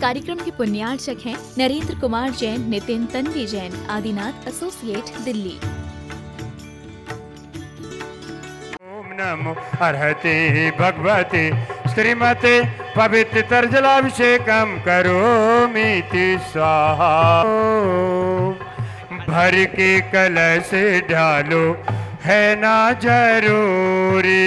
कार्यक्रम के पुण्यार्चक हैं नरेंद्र कुमार जैन, नितिन तन्वी जैन, आदिनाथ एसोसिएट, दिल्ली। ओम नमो अर्हते भगवते श्रीमते पवित्र तर्जलाभिषेकम करोमीति स्वाहा। भर के कलश ढालो है ना जरूरी।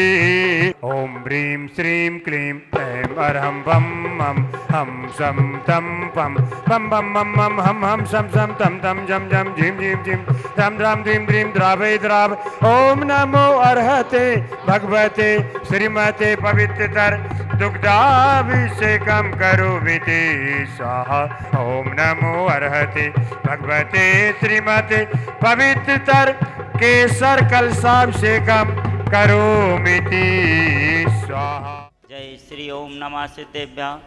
ओम ह्रीं श्रीं क्लीं ऐं अरहं बम मम हम सम तम पम बम बम मम मम हम हम सम सम तम तम जम जम झीम झीम झीम राम राम ह्रीं ह्रीं द्रावै द्राव। ओम नमो अर्हते भगवते श्रीमते पवित्रतर दुग्धाभिषेकम करोमीति स्वाहा। ओम नमो अर्हते भगवते श्रीमते पवित्रतर केसर कलशाभिषेकम करोमीति स्वाहा। जय श्री ओम नमः सिद्धेभ्यः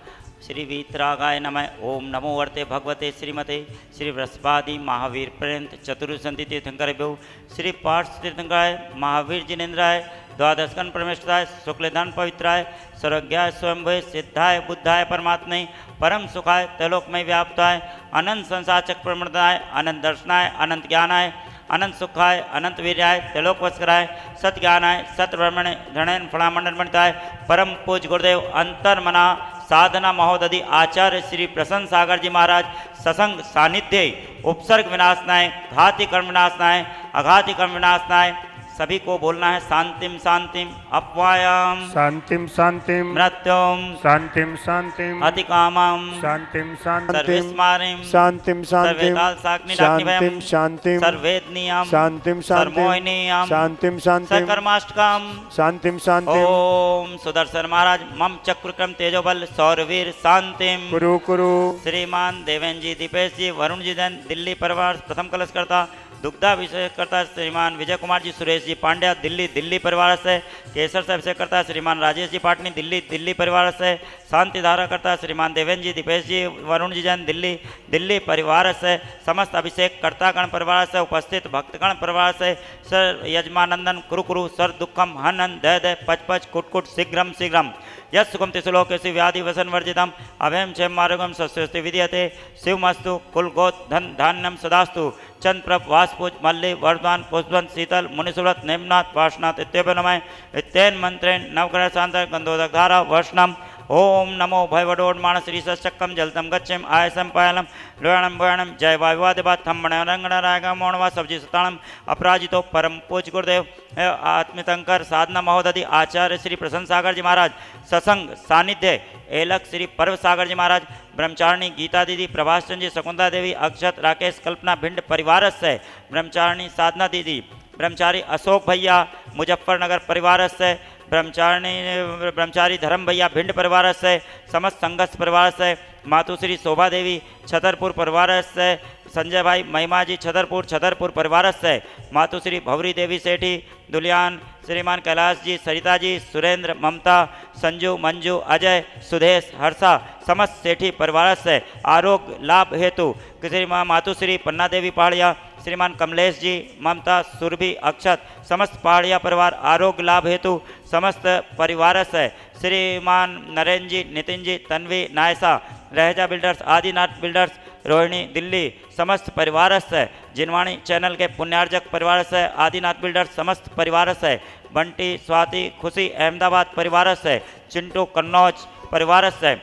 श्री वीतरागाय नमः। ओम नमो वर्ते भगवते श्रीमते श्री बृहस्पति महावीर पर्यंत चतुर्संधि तीर्थंकरेभ्यो श्री पार्श्व तीर्थंकराय महावीर जिनेन्द्राय द्वादशकन परमेश्वराय शुक्लधन पवित्राय सर्वज्ञाय स्वयंभुवे सिद्धाय बुद्धाय परमात्मने परम सुखाय त्रैलोकमय व्याप्ताय अनंत संसार चक्र प्रमदाय अनंत दर्शनाय अनंत ज्ञानाय अनंत सुखाय अनंत वीर्याय त्रैलोक वस्कराय सत ज्ञानाय सत ब्रह्मण धणन फणामंडल मंडिताय परम पूज गुरुदेव अंतर्मना साधना महोदधि आचार्य श्री प्रसन्न सागर जी महाराज ससंग सानिध्य उपसर्ग विनाशनाय घाति कर्म विनाशनाय अघाति कर्म विनाशनाय। सभी को बोलना है शांतिम शांतिम अपवायाम शांतिम शांतिम मृत्युम शांतिम शांतिम अतिकामम शांतिम शांतिम सर्वेस्मारिम शांतिम शांतिम सर्वेदाल शांतिम शांतिम सर्वेदनीयम शांतिम सर्वोहिनीयम शांतिम शांतिम सकर्माष्टकम शांतिम शांतिम। ओम सुदर्शन महाराज मम चक्रक्रम तेजोबल सौरवीर शांतिम कुरु कुरु। श्रीमान देवेन जी, दीपेश जी, वरुण जी जैन दिल्ली परिवार प्रथम कलशकर्ता दुग्धाभिषेककर्ता श्रीमान विजय कुमार जी, सुरेश जी पांड्या दिल्ली दिल्ली परिवार से, केसर से अभिषेक करता श्रीमान राजेश जी पाटनी दिल्ली दिल्ली परिवार से, शांति धारा करता श्रीमान देवेन जी, दीपेश जी, वरुण जी जैन दिल्ली दिल्ली परिवार से, समस्त अभिषेक कर्तागण परिवार से, उपस्थित भक्तगण परिवार से, सर यजमानंदन कुरु कुरु सर दुखम हन हन दय दय पच पच कुट कुट शीघ्रम शीघ्रम यस सुगम तिसुलोकेसि व्याधि वसन वर्जितम अभयम क्षेम मार्गम स्वस्ति विद्यते शिवमस्तु कुल गोत धन धान्यम सदास्तु चंद्र प्रभ वासपूज मल्ली वर्धमान पुष्पवंत शीतल मुनिसुव्रत नेमनाथ वासनाथ इत्येव नमः इत्येन मंत्रेण नवग्रह शांत गंधोदक धारा वर्षणम। ओम नमो भयवडोन्माण श्री सचक्कम जलतम गच्छेम आयसम पायलम लोयणम भयणम जय वायुवादिवाद थम्मण रंगण रागम मौणवा सब्जी सताणम अपराजितो परम पूज गुरुदेव आत्मितंकर साधना महोदधि आचार्य श्री प्रसन्न सागर जी महाराज ससंग सानिध्य एलक श्री पर्व सागर जी महाराज ब्रह्मचारिणी गीता दीदी प्रभाष चंद जी शकुंतला देवी अक्षत राकेश कल्पना भिंड परिवार से ब्रह्मचारिणी साधना दीदी ब्रह्मचारी अशोक भैया मुजफ्फरनगर परिवार से ब्रह्मचारी धर्म भैया भिंड परिवार से समस्त संघर्ष परिवार से मातुश्री शोभा देवी छतरपुर परिवार से संजय भाई महिमा जी छतरपुर परिवार से मातुश्री भवरी देवी सेठी दुलियान श्रीमान कैलाश जी सरिता जी सुरेंद्र ममता संजू मंजू अजय सुदेश हर्षा समस्त सेठी परिवार से आरोग्य लाभ हेतु श्रीमान मातुश्री पन्ना देवी पहाड़िया श्रीमान कमलेश जी ममता सुरभि अक्षत समस्त पहाड़िया परिवार आरोग्य लाभ हेतु समस्त परिवार से श्रीमान नरेंद्र जी नितिन जी तन्वी नायसा रहेजा बिल्डर्स आदिनाथ बिल्डर्स रोहिणी दिल्ली समस्त परिवार से जिनवाणी चैनल के पुण्यार्जक परिवार से आदिनाथ बिल्डर्स समस्त परिवार से बंटी स्वाति खुशी अहमदाबाद परिवार से चिंटू कन्नौज परिवार से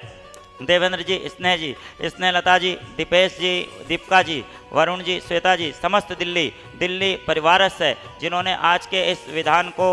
देवेंद्र जी स्नेह लता जी दीपेश जी दीपिका जी वरुण जी श्वेता जी समस्त दिल्ली परिवार से जिन्होंने आज के इस विधान को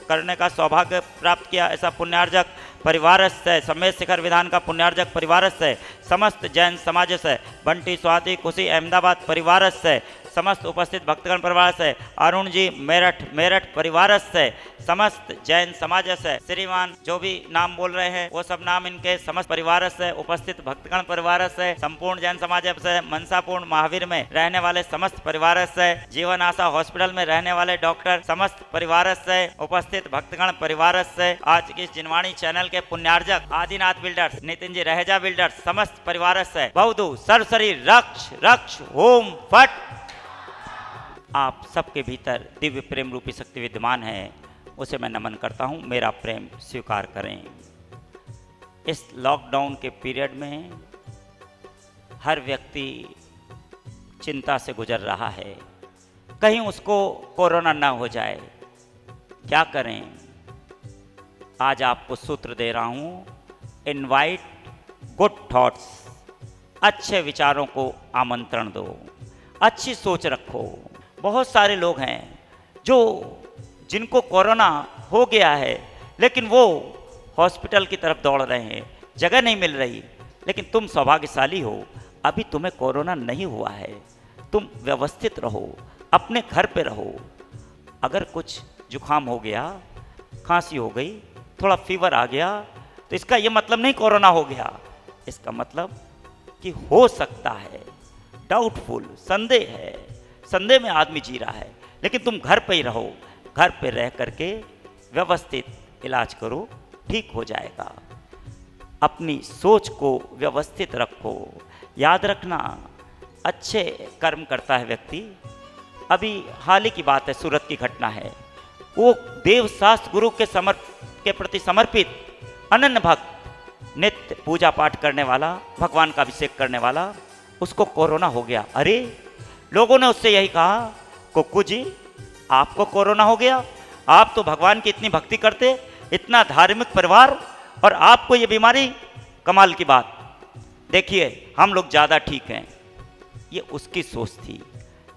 करने का सौभाग्य प्राप्त किया, ऐसा पुण्यार्जक परिवार से समेत शिखर विधान का पुण्यार्जक परिवार से समस्त जैन समाज से बंटी स्वाति खुशी अहमदाबाद परिवार से समस्त उपस्थित भक्तगण परिवार से अरुण जी मेरठ परिवार से समस्त जैन समाज से श्रीमान जो भी नाम बोल रहे हैं वो सब नाम इनके समस्त परिवार से उपस्थित भक्तगण परिवार से संपूर्ण जैन समाज से मनसापूर्ण महावीर में रहने वाले समस्त परिवार से जीवन आशा हॉस्पिटल में रहने वाले डॉक्टर समस्त परिवार से उपस्थित भक्तगण परिवार से आज की जिनवाणी चैनल के पुण्यार्जक आदिनाथ बिल्डर्स नितिन जी रहेजा बिल्डर्स समस्त परिवार से बहुधु सर्वसरी रक्ष रक्ष ओम फट। आप सबके भीतर दिव्य प्रेम रूपी शक्ति विद्यमान है, उसे मैं नमन करता हूँ, मेरा प्रेम स्वीकार करें। इस लॉकडाउन के पीरियड में हर व्यक्ति चिंता से गुजर रहा है, कहीं उसको कोरोना ना हो जाए। क्या करें? आज आपको सूत्र दे रहा हूँ, इनवाइट गुड थॉट्स, अच्छे विचारों को आमंत्रण दो, अच्छी सोच रखो। बहुत सारे लोग हैं जिनको कोरोना हो गया है, लेकिन वो हॉस्पिटल की तरफ दौड़ रहे हैं, जगह नहीं मिल रही। लेकिन तुम सौभाग्यशाली हो, अभी तुम्हें कोरोना नहीं हुआ है। तुम व्यवस्थित रहो, अपने घर पे रहो। अगर कुछ जुखाम हो गया, खांसी हो गई, थोड़ा फीवर आ गया, तो इसका ये मतलब नहीं कोरोना हो गया। इसका मतलब कि हो सकता है, डाउटफुल, संदेह है, संदेह में आदमी जी रहा है। लेकिन तुम घर पे ही रहो, घर पे रह करके व्यवस्थित इलाज करो, ठीक हो जाएगा। अपनी सोच को व्यवस्थित रखो। याद रखना, अच्छे कर्म करता है व्यक्ति। अभी हाल ही की बात है, सूरत की घटना है। वो देवशास्त्र गुरु के प्रति समर्पित अनन्य भक्त, नित्य पूजा पाठ करने वाला, भगवान का अभिषेक करने वाला, उसको कोरोना हो गया। अरे, लोगों ने उससे यही कहा, कुक्कू जी आपको कोरोना हो गया? आप तो भगवान की इतनी भक्ति करते, इतना धार्मिक परिवार, और आपको ये बीमारी? कमाल की बात। देखिए, हम लोग ज़्यादा ठीक हैं। ये उसकी सोच थी।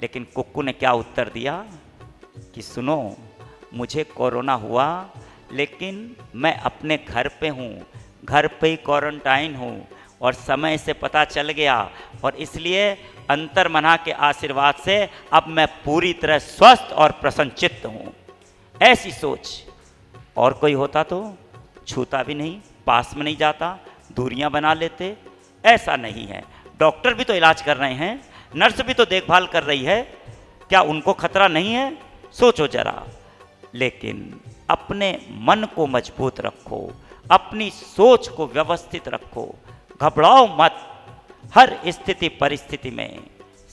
लेकिन कुक्कू ने क्या उत्तर दिया कि सुनो, मुझे कोरोना हुआ, लेकिन मैं अपने घर पे हूँ, घर पे ही क्वारंटाइन हूँ, और समय से पता चल गया, और इसलिए अंतर्मना के आशीर्वाद से अब मैं पूरी तरह स्वस्थ और प्रसन्नचित्त हूँ। ऐसी सोच। और कोई होता तो छूता भी नहीं, पास में नहीं जाता, दूरियां बना लेते। ऐसा नहीं है। डॉक्टर भी तो इलाज कर रहे हैं, नर्स भी तो देखभाल कर रही है, क्या उनको खतरा नहीं है? सोचो जरा। लेकिन अपने मन को मजबूत रखो, अपनी सोच को व्यवस्थित रखो, घबराओ मत। हर स्थिति परिस्थिति में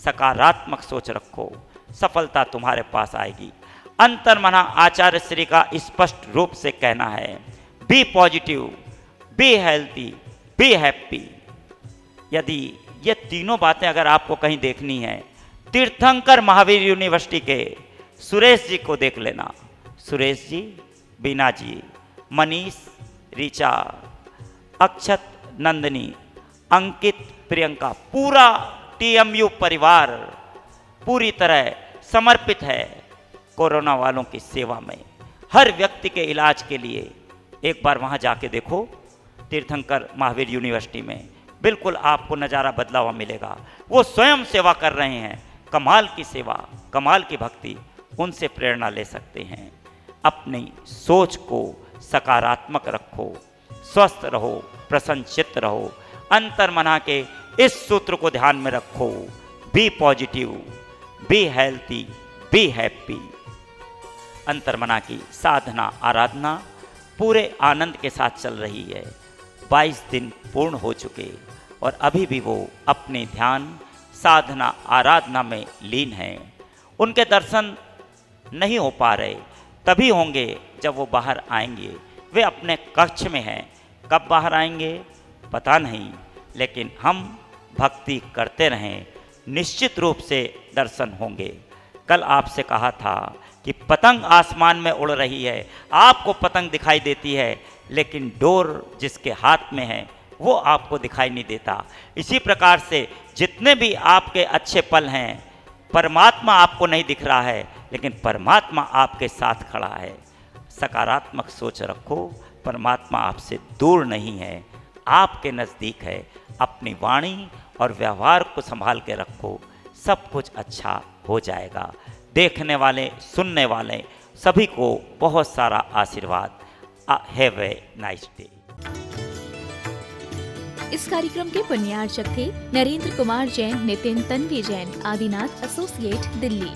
सकारात्मक सोच रखो, सफलता तुम्हारे पास आएगी। अंतर्मना आचार्य श्री का स्पष्ट रूप से कहना है, be positive, be healthy, be happy. यदि ये तीनों बातें अगर आपको कहीं देखनी है, तीर्थंकर महावीर यूनिवर्सिटी के सुरेश जी को देख लेना। सुरेश जी, बीना जी, मनीष, ऋचा, अक्षत, नंदनी, अंकित, प्रियंका, पूरा टीएमयू परिवार पूरी तरह समर्पित है कोरोना वालों की सेवा में, हर व्यक्ति के इलाज के लिए। एक बार वहाँ जाके देखो, तीर्थंकर महावीर यूनिवर्सिटी में, बिल्कुल आपको नज़ारा बदला हुआ मिलेगा। वो स्वयं सेवा कर रहे हैं, कमाल की सेवा, कमाल की भक्ति। उनसे प्रेरणा ले सकते हैं। अपनी सोच को सकारात्मक रखो, स्वस्थ रहो, प्रसन्नचित्त रहो। अंतर्मना के इस सूत्र को ध्यान में रखो, be positive, be healthy, be happy. अंतर्मना की साधना आराधना पूरे आनंद के साथ चल रही है। 22 दिन पूर्ण हो चुके, और अभी भी वो अपने ध्यान साधना आराधना में लीन हैं। उनके दर्शन नहीं हो पा रहे, तभी होंगे जब वो बाहर आएंगे। वे अपने कक्ष में हैं, कब बाहर आएंगे पता नहीं, लेकिन हम भक्ति करते रहें, निश्चित रूप से दर्शन होंगे। कल आपसे कहा था कि पतंग आसमान में उड़ रही है, आपको पतंग दिखाई देती है, लेकिन डोर जिसके हाथ में है वो आपको दिखाई नहीं देता। इसी प्रकार से जितने भी आपके अच्छे पल हैं, परमात्मा आपको नहीं दिख रहा है, लेकिन परमात्मा आपके साथ खड़ा है। सकारात्मक सोच रखो, परमात्मा आपसे दूर नहीं है, आपके नज़दीक है। अपनी वाणी और व्यवहार को संभाल के रखो, सब कुछ अच्छा हो जाएगा। देखने वाले, सुनने वाले सभी को बहुत सारा आशीर्वाद। Have a nice day. इस कार्यक्रम के पुण्यार्चक थे नरेंद्र कुमार जैन, नितिन तन्वी जैन, आदिनाथ एसोसिएट, दिल्ली।